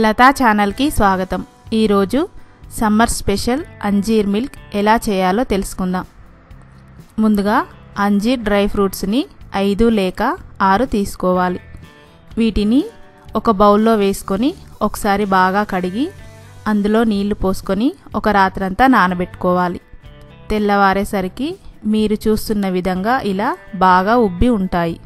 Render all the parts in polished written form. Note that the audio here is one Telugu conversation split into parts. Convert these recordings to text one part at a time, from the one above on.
లతా ఛానల్కి స్వాగతం. ఈరోజు సమ్మర్ స్పెషల్ అంజీర్ మిల్క్ ఎలా చేయాలో తెలుసుకుందాం. ముందుగా అంజీర్ డ్రై ఫ్రూట్స్ని 5 లేక 6 తీసుకోవాలి. వీటిని ఒక బౌల్లో వేసుకొని ఒకసారి బాగా కడిగి అందులో నీళ్లు పోసుకొని ఒక రాత్రంతా నానబెట్టుకోవాలి. తెల్లవారేసరికి మీరు చూస్తున్న విధంగా ఇలా బాగా ఉబ్బి ఉంటాయి.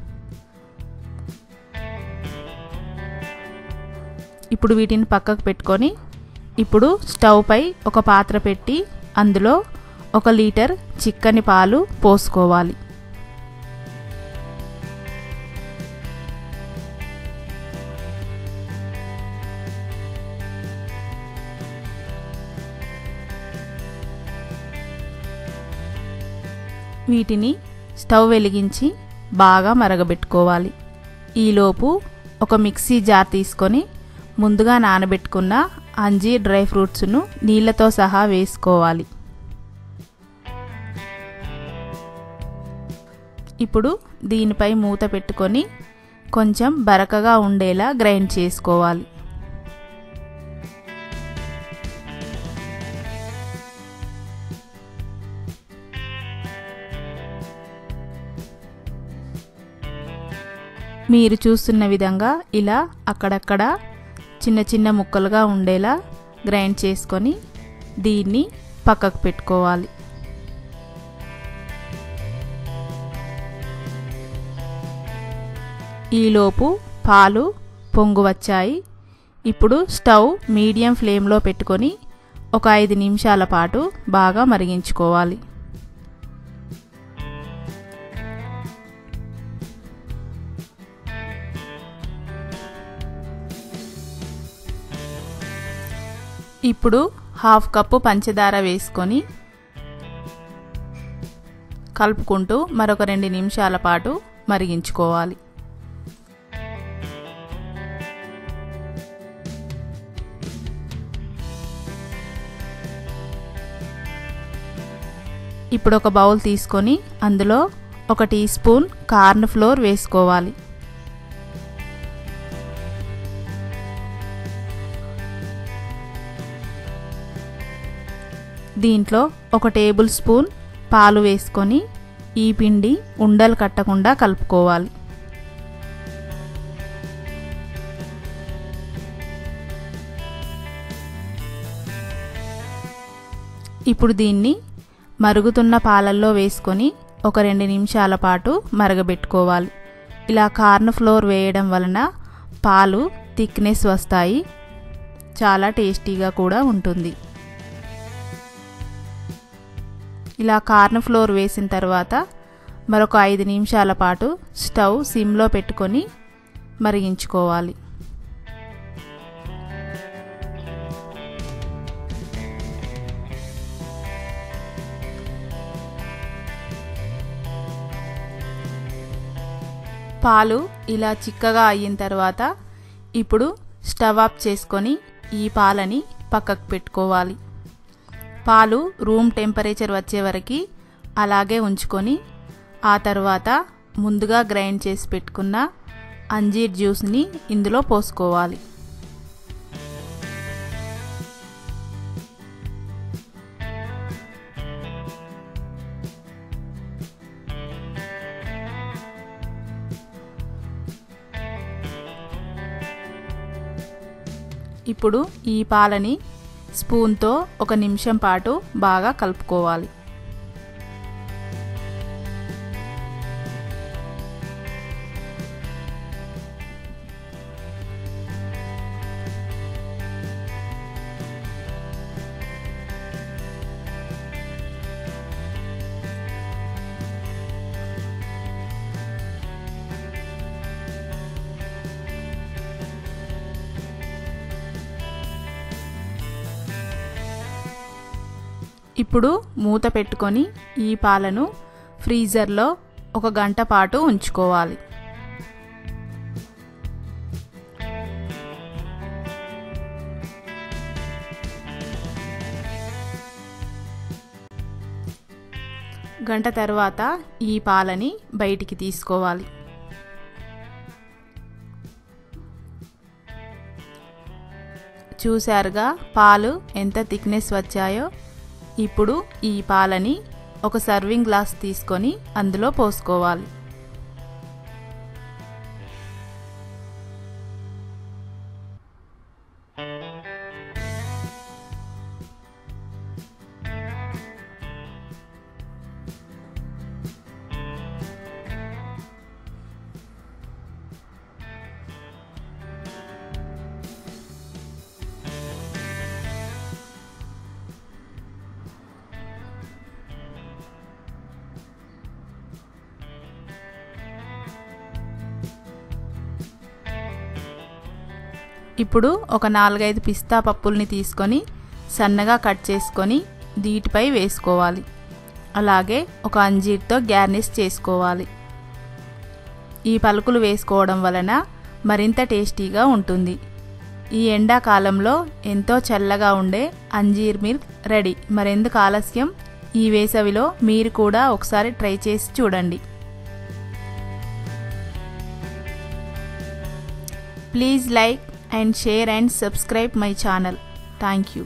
ఇప్పుడు వీటిని పక్కకు పెట్టుకొని ఇప్పుడు స్టవ్ పై ఒక పాత్ర పెట్టి అందులో 1 లీటర్ చిక్కని పాలు పోసుకోవాలి. వీటిని స్టవ్ వెలిగించి బాగా మరగబెట్టుకోవాలి. ఈలోపు ఒక మిక్సీ జార్ తీసుకొని ముందుగా నానబెట్టుకున్న అంజీర్ డ్రై ఫ్రూట్స్ను నీళ్లతో సహా వేసుకోవాలి. ఇప్పుడు దీనిపై మూత పెట్టుకొని కొంచెం బరకగా ఉండేలా గ్రైండ్ చేసుకోవాలి. మీరు చూస్తున్న విధంగా ఇలా అక్కడక్కడ చిన్న చిన్న ముక్కలుగా ఉండేలా గ్రైండ్ చేసుకొని దీన్ని పక్కకు పెట్టుకోవాలి. ఈలోపు పాలు పొంగు వచ్చాయి. ఇప్పుడు స్టవ్ మీడియం ఫ్లేమ్లో పెట్టుకొని ఒక 5 నిమిషాల పాటు బాగా మరిగించుకోవాలి. ఇప్పుడు 1/2 కప్పు పంచదార వేసుకొని కలుపుకుంటూ మరొక 2 నిమిషాల పాటు మరిగించుకోవాలి. ఇప్పుడు ఒక బౌల్ తీసుకొని అందులో 1 టీ స్పూన్ కార్న్ ఫ్లోర్ వేసుకోవాలి. దీంట్లో 1 టేబుల్ స్పూన్ పాలు వేసుకొని ఈ పిండి ఉండలు కట్టకుండా కలుపుకోవాలి. ఇప్పుడు దీన్ని మరుగుతున్న పాలల్లో వేసుకొని ఒక 2 నిమిషాల పాటు మరగబెట్టుకోవాలి. ఇలా కార్న్ ఫ్లోర్ వేయడం వలన పాలు థిక్నెస్ వస్తాయి, చాలా టేస్టీగా కూడా ఉంటుంది. ఇలా కార్న్ ఫ్లోర్ వేసిన తర్వాత మరొక 5 నిమిషాల పాటు స్టవ్ సిమ్లో పెట్టుకొని మరిగించుకోవాలి. పాలు ఇలా చిక్కగా అయిన తర్వాత ఇప్పుడు స్టవ్ ఆఫ్ చేసుకొని ఈ పాలని పక్కకు పెట్టుకోవాలి. పాలు రూమ్ టెంపరేచర్ వచ్చే వరకు అలాగే ఉంచుకొని ఆ తర్వాత ముందుగా గ్రైండ్ చేసి పెట్టుకున్న అంజీర్ జ్యూస్ని ఇందులో పోసుకోవాలి. ఇప్పుడు ఈ పాలని స్పూన్తో 1 నిమిషం పాటు బాగా కలుపుకోవాలి. ఇప్పుడు మూత పెట్టుకొని ఈ పాలను ఫ్రీజర్లో 1 గంట పాటు ఉంచుకోవాలి. గంట తర్వాత ఈ పాలని బయటికి తీసుకోవాలి. చూశారుగా పాలు ఎంత థిక్నెస్ వచ్చాయో. ఇప్పుడు ఈ పాలని ఒక సర్వింగ్ గ్లాస్ తీసుకొని అందులో పోసుకోవాలి. ఇప్పుడు ఒక 4-5 పిస్తా పప్పుల్ని తీసుకొని సన్నగా కట్ చేసుకొని వీటిపై వేసుకోవాలి. అలాగే ఒక అంజీర్తో గార్నిష్ చేసుకోవాలి. ఈ పలుకులు వేసుకోవడం వలన మరింత టేస్టీగా ఉంటుంది. ఈ ఎండాకాలంలో ఎంతో చల్లగా ఉండే అంజీర్ మిల్క్ రెడీ. మరెందుకు ఆలస్యం, ఈ వేసవిలో మీరు కూడా ఒకసారి ట్రై చేసి చూడండి. Please like and share and subscribe my channel. Thank you.